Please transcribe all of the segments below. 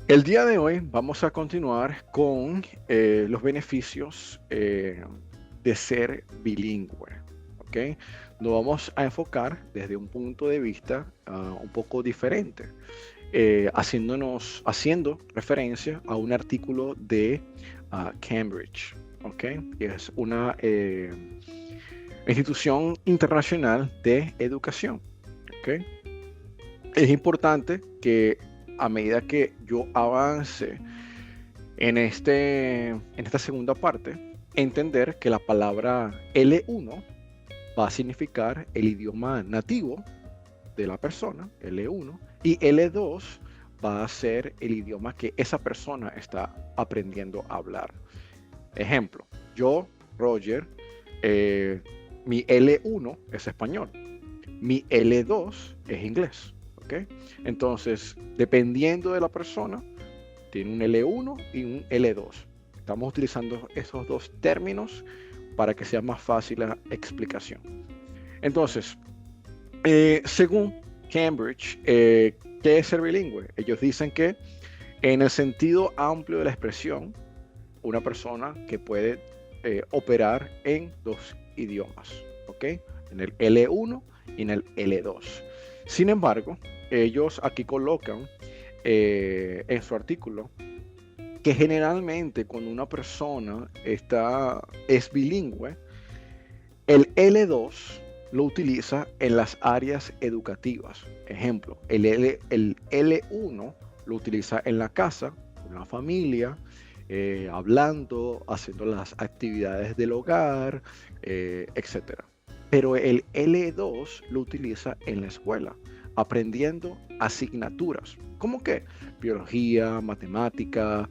El día de hoy vamos a continuar con los beneficios de ser bilingüe, ¿ok? Nos vamos a enfocar desde un punto de vista un poco diferente, haciendo referencia a un artículo de Cambridge, ¿ok? Que es una institución internacional de educación, ¿ok? Es importante que a medida que yo avance en esta segunda parte, entender que la palabra L1 va a significar el idioma nativo de la persona, L1, y L2 va a ser el idioma que esa persona está aprendiendo a hablar. Ejemplo, yo, Roger, eh, mi L1 es español, mi L2 es inglés. ¿Ok? Entonces, dependiendo de la persona, tiene un L1 y un L2. Estamos utilizando esos dos términos para que sea más fácil la explicación. Entonces, según Cambridge, ¿qué es ser bilingüe? Ellos dicen que en el sentido amplio de la expresión, una persona que puede operar en dos idiomas, ¿ok? En el L1 y en el L2. Sin embargo, ellos aquí colocan en su artículo que generalmente cuando una persona es bilingüe, el L2 lo utiliza en las áreas educativas. Ejemplo, el L1 lo utiliza en la casa, con la familia, hablando, haciendo las actividades del hogar, etc. Pero el L2 lo utiliza en la escuela, aprendiendo asignaturas. ¿Cómo qué? Biología, matemática,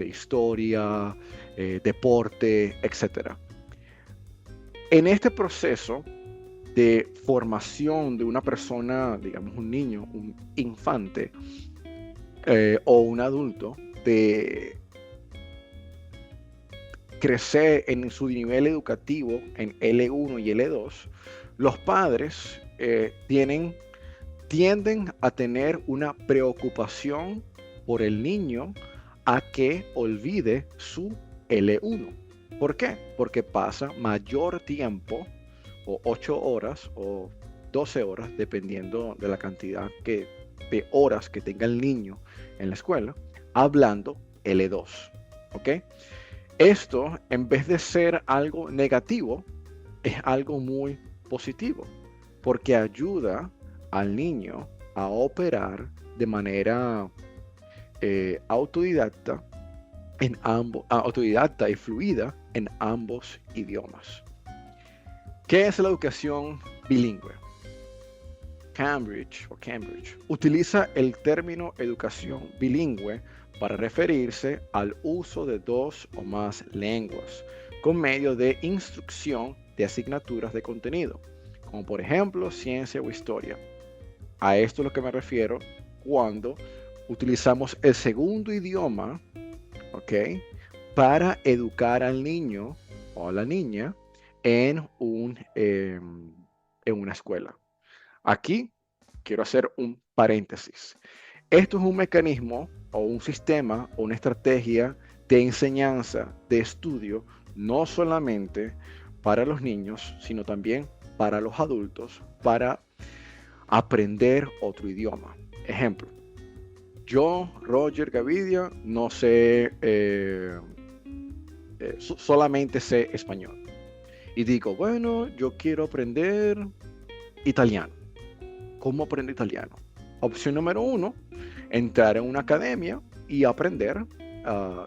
historia, deporte, etc. En este proceso de formación de una persona, digamos un niño, un infante o un adulto, de crecer en su nivel educativo en L1 y L2, los padres tienden a tener una preocupación por el niño a que olvide su L1. ¿Por qué? Porque pasa mayor tiempo, o 8 horas o 12 horas, dependiendo de la cantidad de horas que tenga el niño en la escuela, hablando L2. ¿Ok? Esto, en vez de ser algo negativo, es algo muy positivo, porque ayuda al niño a operar de manera autodidacta autodidacta y fluida en ambos idiomas. ¿Qué es la educación bilingüe? Cambridge utiliza el término educación bilingüe para referirse al uso de dos o más lenguas con medio de instrucción de asignaturas de contenido, como por ejemplo ciencia o historia. A esto es lo que me refiero cuando utilizamos el segundo idioma, ¿ok? Para educar al niño o a la niña en, en una escuela. Aquí quiero hacer un paréntesis. Esto es un mecanismo o un sistema o una estrategia de enseñanza, de estudio, no solamente para los niños, sino también para los adultos, para aprender otro idioma. Ejemplo, yo, Roger Gavidia, no sé, solamente sé español. Y digo, bueno, yo quiero aprender italiano. ¿Cómo aprendo italiano? Opción número uno, entrar en una academia y aprender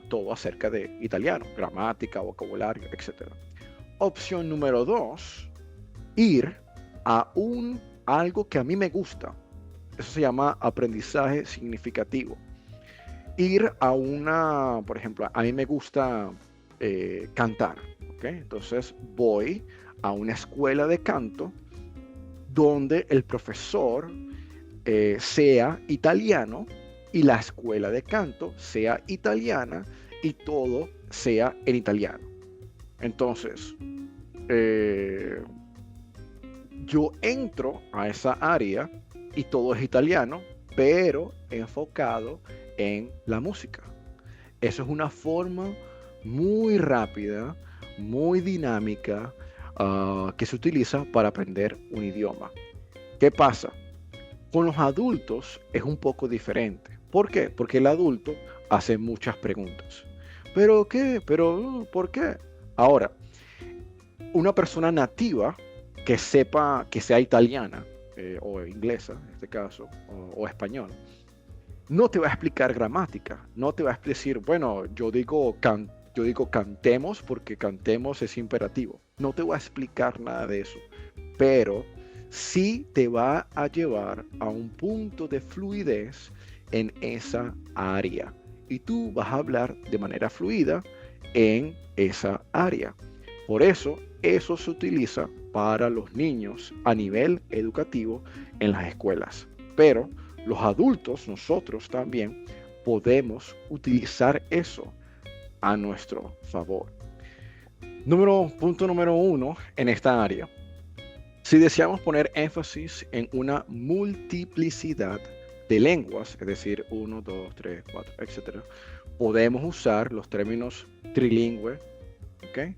todo acerca de italiano, gramática, vocabulario, etc. Opción número dos, ir a algo que a mí me gusta. Eso se llama aprendizaje significativo. Ir a por ejemplo, a mí me gusta cantar, ¿ok? Entonces voy a una escuela de canto donde el profesor sea italiano y la escuela de canto sea italiana y todo sea en italiano. Entonces, eh, yo entro a esa área y todo es italiano, pero enfocado en la música. Eso es una forma muy rápida, muy dinámica, que se utiliza para aprender un idioma. ¿Qué pasa? Con los adultos es un poco diferente. ¿Por qué? Porque el adulto hace muchas preguntas. ¿Pero qué? ¿Pero por qué? Ahora, una persona nativa que sepa, que sea italiana, o inglesa en este caso, o español, no te va a explicar gramática, no te va a decir, bueno, yo digo cantemos porque cantemos es imperativo. No te va a explicar nada de eso, pero sí te va a llevar a un punto de fluidez en esa área. Y tú vas a hablar de manera fluida en esa área. Por eso, eso se utiliza para los niños a nivel educativo en las escuelas. Pero los adultos, nosotros también, podemos utilizar eso a nuestro favor. Punto número 1 en esta área. Si deseamos poner énfasis en una multiplicidad de lenguas, es decir, 1, 2, 3, 4, etc., podemos usar los términos trilingüe, ¿ok?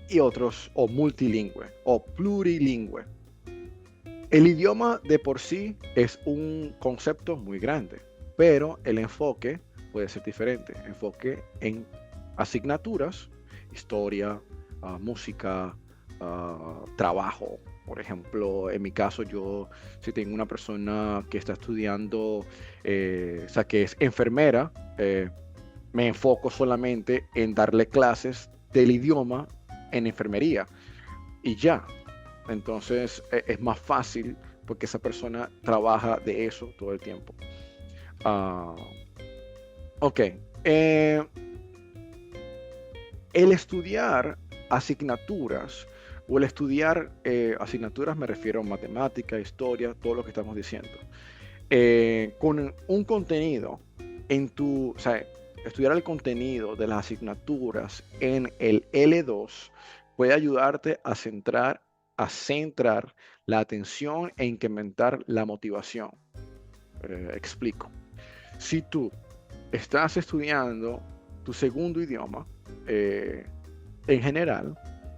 Y otros, o multilingüe, o plurilingüe. El idioma de por sí es un concepto muy grande, pero el enfoque puede ser diferente. Enfoque en asignaturas, historia, música, trabajo. Por ejemplo, en mi caso, yo si tengo una persona que está estudiando, o sea, que es enfermera, me enfoco solamente en darle clases del idioma en enfermería y ya. Entonces es más fácil porque esa persona trabaja de eso todo el tiempo. Uh, ok. El estudiar asignaturas, o el estudiar asignaturas, me refiero a matemática, historia, todo lo que estamos diciendo. Con un contenido o sea, estudiar el contenido de las asignaturas en el L2 puede ayudarte a centrar la atención e incrementar la motivación. Explico. Si tú estás estudiando tu segundo idioma, en general,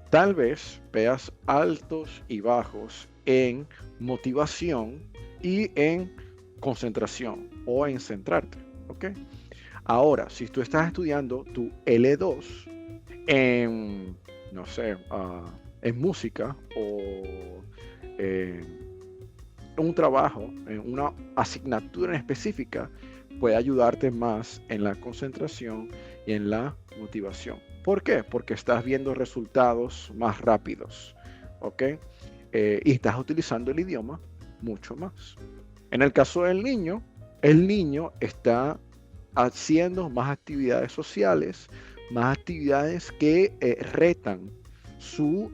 tal vez veas altos y bajos en motivación y en concentración o en centrarte, ¿ok? Ahora, si tú estás estudiando tu L2 en, no sé, en música o en un trabajo, en una asignatura en específica, puede ayudarte más en la concentración y en la motivación. ¿Por qué? Porque estás viendo resultados más rápidos, ¿ok? Y estás utilizando el idioma mucho más. En el caso del niño, el niño está haciendo más actividades sociales, más actividades que retan su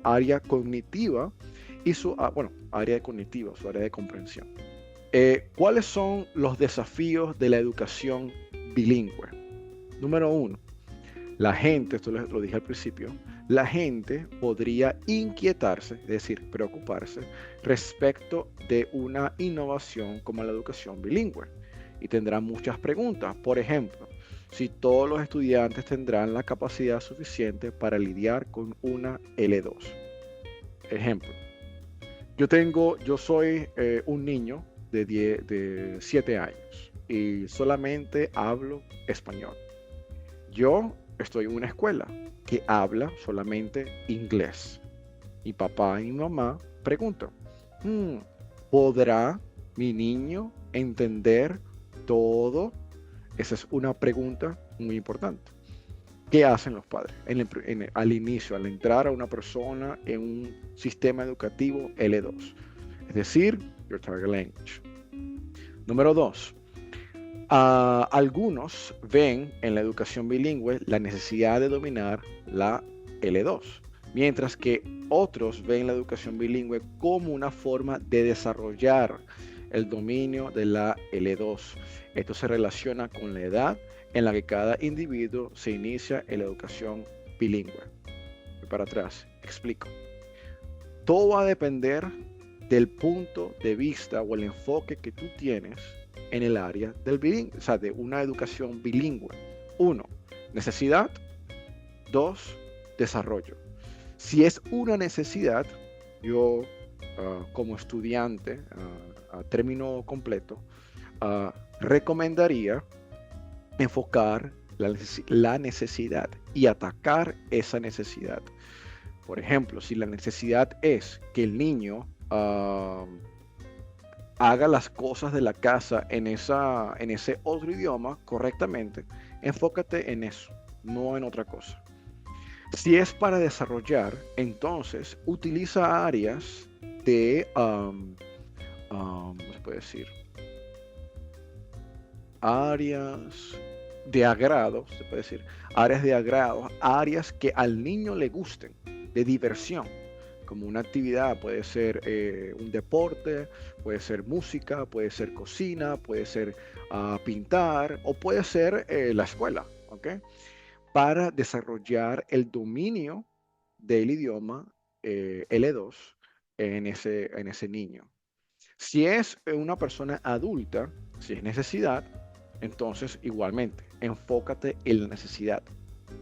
área cognitiva y su área cognitiva, su área de comprensión. ¿Cuáles son los desafíos de la educación bilingüe? Número 1, la gente, esto lo dije al principio, la gente podría inquietarse, es decir, preocuparse respecto de una innovación como la educación bilingüe y tendrá muchas preguntas. Por ejemplo, si todos los estudiantes tendrán la capacidad suficiente para lidiar con una L2. Ejemplo, yo soy un niño de 7 años y solamente hablo español. Yo estoy en una escuela que habla solamente inglés. Mi papá y mi mamá preguntan, ¿podrá mi niño entender todo? Esa es una pregunta muy importante. ¿Qué hacen los padres al inicio, al entrar a una persona en un sistema educativo L2? Es decir, your target language. Número 2. Algunos ven en la educación bilingüe la necesidad de dominar la L2, mientras que otros ven la educación bilingüe como una forma de desarrollar el dominio de la L2. Esto se relaciona con la edad en la que cada individuo se inicia en la educación bilingüe. Voy para atrás, explico. Todo va a depender del punto de vista o el enfoque que tú tienes en el área del bilingüe, o sea, de una educación bilingüe. 1, necesidad. 2, desarrollo. Si es una necesidad, yo como estudiante a término completo, recomendaría enfocar la necesidad y atacar esa necesidad. Por ejemplo, si la necesidad es que el niño haga las cosas de la casa en ese otro idioma correctamente, enfócate en eso, no en otra cosa. Si es para desarrollar, entonces utiliza áreas de, ¿cómo se puede decir? Áreas de agrado, se puede decir, áreas de agrado, áreas que al niño le gusten, de diversión, como una actividad, puede ser un deporte, puede ser música, puede ser cocina, puede ser pintar o puede ser la escuela, ¿ok? Para desarrollar el dominio del idioma L2 en ese niño. Si es una persona adulta, si es necesidad, entonces igualmente, enfócate en la necesidad.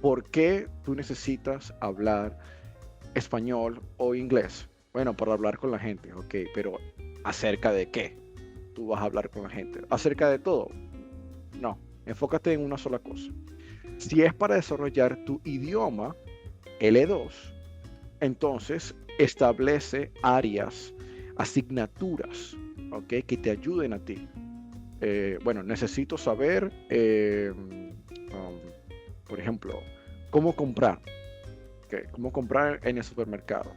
¿Por qué tú necesitas hablar español o inglés? Bueno, para hablar con la gente, ok, pero ¿acerca de qué tú vas a hablar con la gente? ¿Acerca de todo? No, enfócate en una sola cosa. Si es para desarrollar tu idioma L2, entonces establece áreas, asignaturas, ¿ok? Que te ayuden a ti. Bueno, necesito saber, por ejemplo, cómo comprar, ¿okay? Cómo comprar en el supermercado,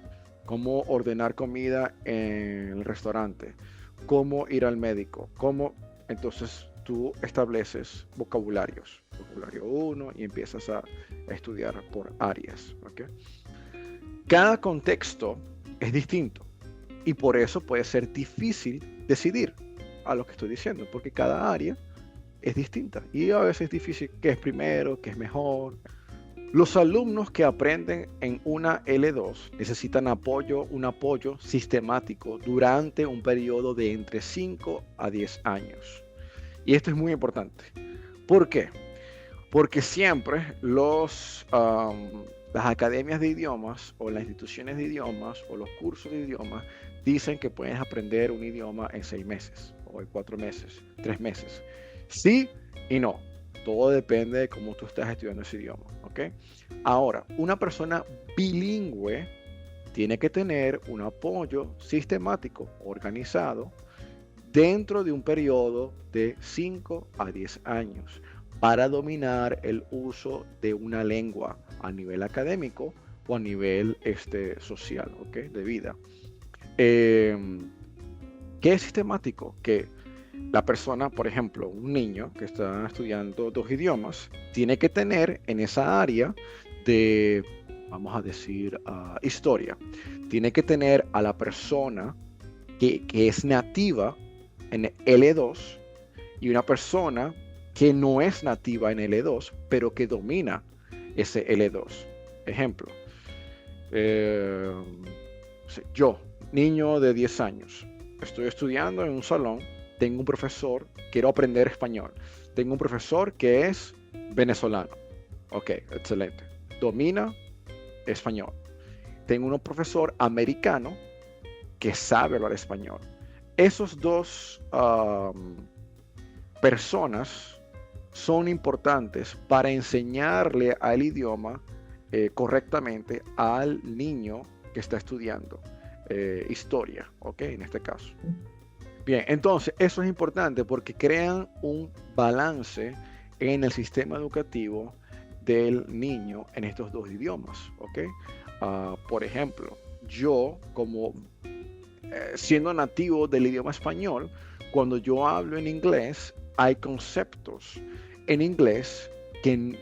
cómo ordenar comida en el restaurante, cómo ir al médico, entonces tú estableces vocabularios, vocabulario 1 y empiezas a estudiar por áreas, ¿ok? Cada contexto es distinto y por eso puede ser difícil decidir a lo que estoy diciendo, porque cada área es distinta y a veces es difícil qué es primero, qué es mejor. Los alumnos que aprenden en una L2 necesitan un apoyo sistemático durante un periodo de entre 5 a 10 años. Y esto es muy importante. ¿Por qué? Porque siempre las academias de idiomas o las instituciones de idiomas o los cursos de idiomas dicen que puedes aprender un idioma en 6 meses o en 4 meses, 3 meses. Sí y no. Todo depende de cómo tú estás estudiando ese idioma, ¿ok? Ahora, una persona bilingüe tiene que tener un apoyo sistemático, organizado, dentro de un periodo de 5 a 10 años para dominar el uso de una lengua a nivel académico o a nivel social, ¿okay? De vida. ¿Qué es sistemático? Que la persona, por ejemplo, un niño que está estudiando 2 idiomas, tiene que tener en esa área de, vamos a decir, historia, tiene que tener a la persona que es nativa en L2 y una persona que no es nativa en L2, pero que domina ese L2. Ejemplo, yo, niño de 10 años, estoy estudiando en un salón, tengo un profesor, quiero aprender español, tengo un profesor que es venezolano. Ok, excelente. Domina español. Tengo un profesor americano que sabe hablar español. Esos dos personas son importantes para enseñarle al idioma correctamente al niño que está estudiando historia, ¿ok? En este caso. Bien, entonces eso es importante porque crean un balance en el sistema educativo del niño en estos 2 idiomas, ¿ok? Por ejemplo, yo como siendo nativo del idioma español, cuando yo hablo en inglés, hay conceptos en inglés que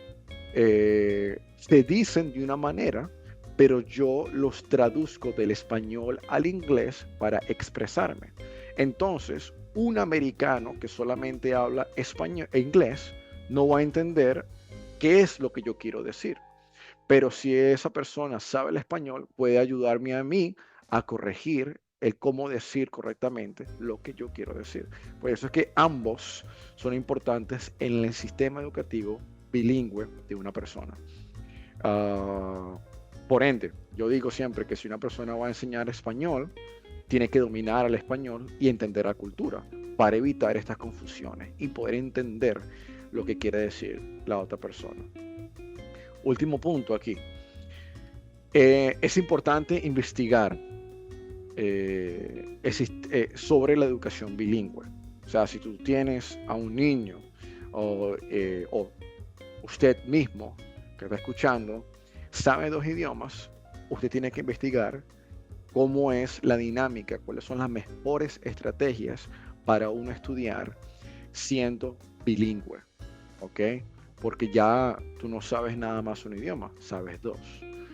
se dicen de una manera, pero yo los traduzco del español al inglés para expresarme. Entonces, un americano que solamente habla español e inglés no va a entender qué es lo que yo quiero decir. Pero si esa persona sabe el español, puede ayudarme a mí a corregir el cómo decir correctamente lo que yo quiero decir. Por eso es que ambos son importantes en el sistema educativo bilingüe de una persona. Uh, por ende, yo digo siempre que si una persona va a enseñar español, tiene que dominar el español y entender la cultura para evitar estas confusiones y poder entender lo que quiere decir la otra persona. Último punto aquí. Es importante investigar sobre la educación bilingüe. O sea, si tú tienes a un niño o usted mismo que está escuchando sabe 2 idiomas, usted tiene que investigar cómo es la dinámica, cuáles son las mejores estrategias para uno estudiar siendo bilingüe, ¿ok? Porque ya tú no sabes nada más un idioma, sabes 2.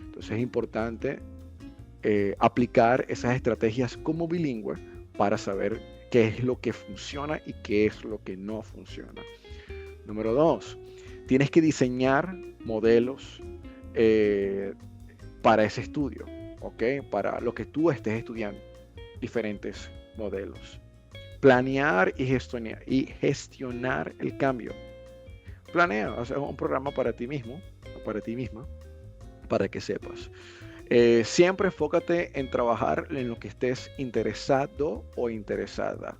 Entonces es importante aplicar esas estrategias como bilingüe para saber qué es lo que funciona y qué es lo que no funciona. Número 2, tienes que diseñar modelos para ese estudio, ¿ok? Para lo que tú estés estudiando, diferentes modelos. Planear y gestionar el cambio. Planea, o sea, un programa para ti mismo, o para ti misma, para que sepas. Siempre enfócate en trabajar en lo que estés interesado o interesada.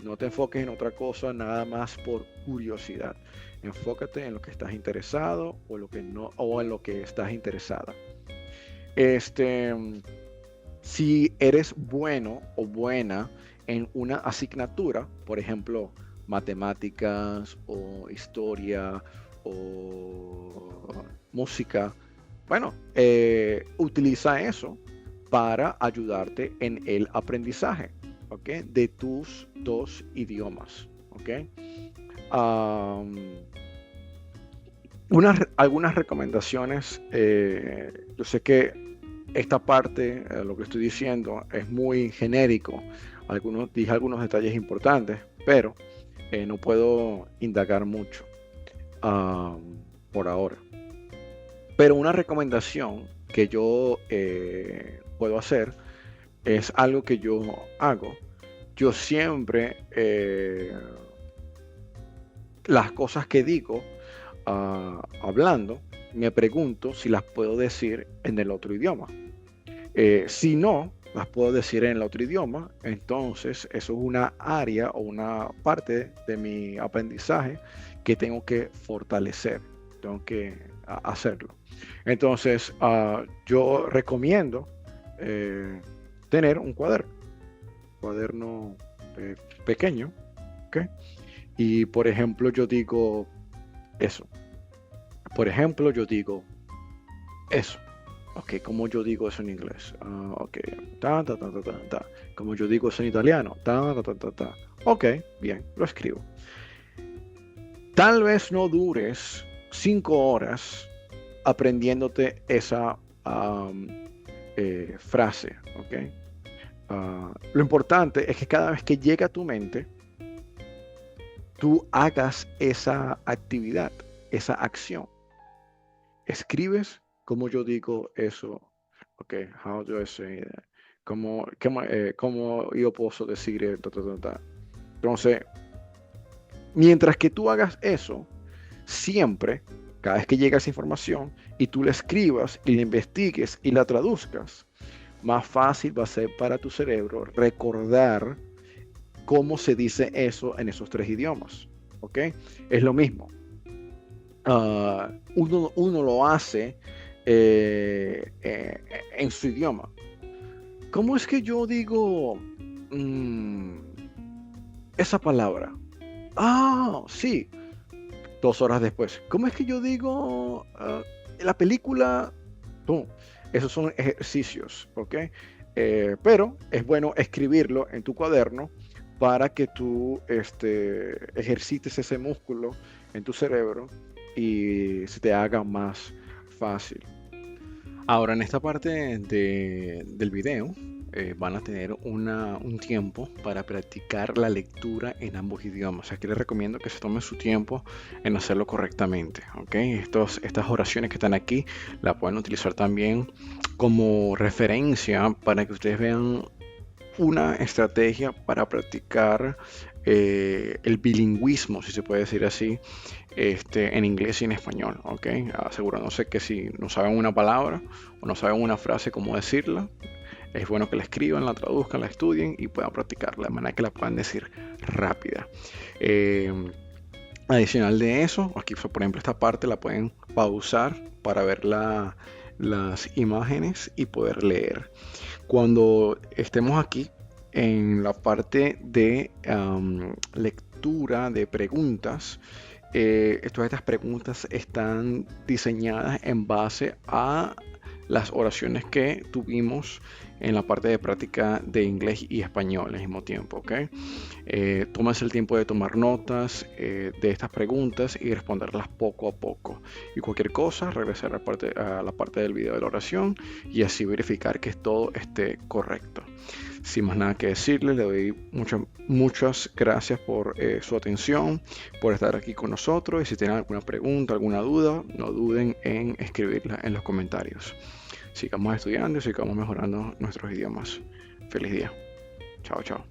No te enfoques en otra cosa nada más por curiosidad. Enfócate en lo que estás interesado o lo que no, o en lo que estás interesada. Si eres bueno o buena en una asignatura, por ejemplo, matemáticas o historia o música, bueno, utiliza eso para ayudarte en el aprendizaje, ¿ok? De tus 2 idiomas, ¿ok? Algunas recomendaciones. Yo sé que esta parte, lo que estoy diciendo, es muy genérico. Dije algunos detalles importantes, pero no puedo indagar mucho por ahora. Pero una recomendación que yo puedo hacer es algo que yo hago. Yo siempre las cosas que digo hablando, me pregunto si las puedo decir en el otro idioma. Si no las puedo decir en el otro idioma, entonces eso es una área o una parte de mi aprendizaje que tengo que fortalecer, tengo que hacerlo. Entonces, yo recomiendo tener un cuaderno pequeño, ¿ok? Y por ejemplo, yo digo eso. Por ejemplo, yo digo eso. Ok, ¿cómo yo digo eso en inglés? Ok, ta, ta, ta, ta, ta, ta. Como yo digo eso en italiano, ta, ta, ta, ta, ta. Ok, bien, lo escribo. Tal vez no dures 5 horas aprendiéndote esa frase, ok. Lo importante es que cada vez que llega a tu mente, tú hagas esa actividad, esa acción. Escribes como yo digo eso. Ok, how do I say that? ¿Cómo yo puedo decir esto? Entonces, mientras que tú hagas eso, siempre, cada vez que llega esa información y tú la escribas y la investigues y la traduzcas, más fácil va a ser para tu cerebro recordar cómo se dice eso en esos 3 idiomas. ¿Ok? Es lo mismo. Uno lo hace en su idioma. ¿Cómo es que yo digo esa palabra? Sí. 2 horas después. ¿Cómo es que yo digo la película? Esos son ejercicios, ¿ok? Pero es bueno escribirlo en tu cuaderno para que tú ejercites ese músculo en tu cerebro y se te haga más fácil. Ahora, en esta parte del video van a tener un tiempo para practicar la lectura en ambos idiomas. Aquí les recomiendo que se tomen su tiempo en hacerlo correctamente, ¿ok? Estas oraciones que están aquí las pueden utilizar también como referencia para que ustedes vean una estrategia para practicar el bilingüismo, si se puede decir así, en inglés y en español, ¿ok? Asegurándose que si no saben una palabra o no saben una frase, cómo decirla, es bueno que la escriban, la traduzcan, la estudien y puedan practicarla de manera que la puedan decir rápida. Eh, Adicional de eso, aquí por ejemplo esta parte la pueden pausar para ver las imágenes y poder leer. Cuando estemos aquí en la parte de lectura de preguntas, todas estas preguntas están diseñadas en base a las oraciones que tuvimos en la parte de práctica de inglés y español al mismo tiempo, ¿ok? Tómase el tiempo de tomar notas de estas preguntas y responderlas poco a poco. Y cualquier cosa, regresar a la parte del video de la oración y así verificar que todo esté correcto. Sin más nada que decirle, le doy muchas gracias por su atención, por estar aquí con nosotros y si tienen alguna pregunta, alguna duda, no duden en escribirla en los comentarios. Sigamos estudiando y sigamos mejorando nuestros idiomas. Feliz día. Chao, chao.